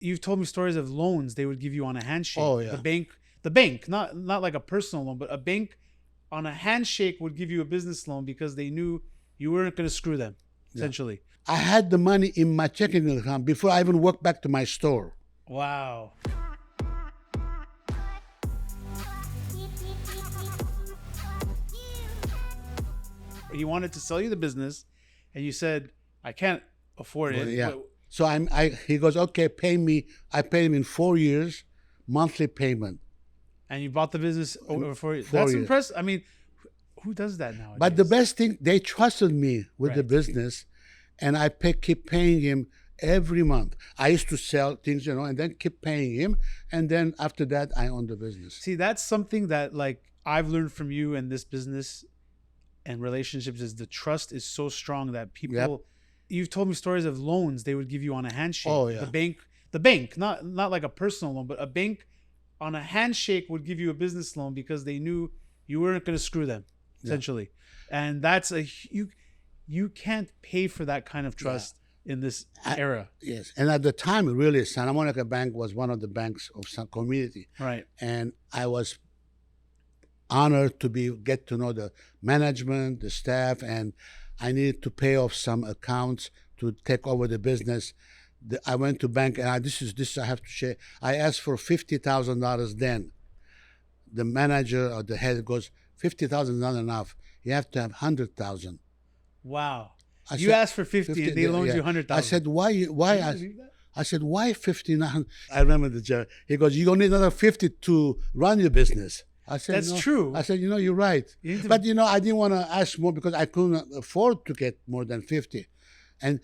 You've told me stories of loans they would give you on a handshake. Oh, yeah. The bank, not like a personal loan, but a bank on a handshake would give you a business loan because they knew you weren't going to screw them, essentially. I had the money in my checking account before I even walked back to my store. Wow. He wanted to sell you the business, and you said, "I can't afford it." Yeah. So he goes, okay, pay me. I paid him in 4 years, monthly payment. And you bought the business over 4 years. 4 That's years. impressive. I mean, who does that nowadays? But the best thing, they trusted me with the Right. business, and I keep paying him every month. I used to sell things, and then keep paying him, and then after that, I own the business. See, that's something that like I've learned from you in this business and relationships is the trust is so strong that people. You've told me stories of loans they would give you on a handshake. Oh, yeah. The bank, not like a personal loan, but a bank on a handshake would give you a business loan because they knew you weren't going to screw them, essentially. And that's you can't pay for that kind of trust in this era. Yes, and at the time, really, Santa Monica Bank was one of the banks of some community. Right. And I was honored to get to know the management, the staff, and I needed to pay off some accounts to take over the business. I went to bank, and this I have to share. I asked for $50,000 then. The manager or the head goes, $50,000 is not enough. You have to have $100,000. Wow. I You said, asked for 50 and they loaned you 100,000. I said, why? Can you believe that? I said, why 59? I remember the judge. He goes, you don't need another 50 to run your business. I said, That's no. true. I said, you're right. You need to- But, I didn't want to ask more because I couldn't afford to get more than 50. And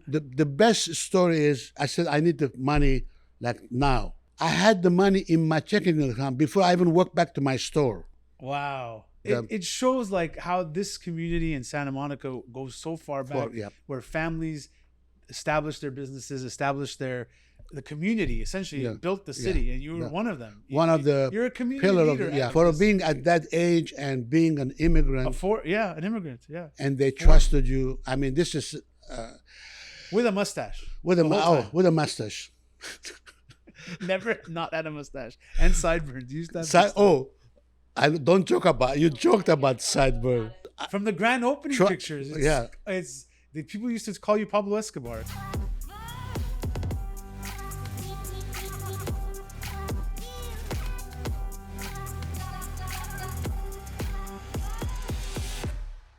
the best story is, I said, I need the money like now. I had the money in my checking account before I even walked back to my store. Wow. It shows like how this community in Santa Monica goes so far back where families established their businesses, established the community, essentially built the city, and you were one of them. You're a community leader. For being at that age and being an immigrant. An immigrant, And they trusted you. I mean, this is... with a mustache. With a mustache. Never not had a mustache. And sideburns. You used to have I don't joke about. You joked about sideburn. From the grand opening pictures. Yeah. The people used to call you Pablo Escobar.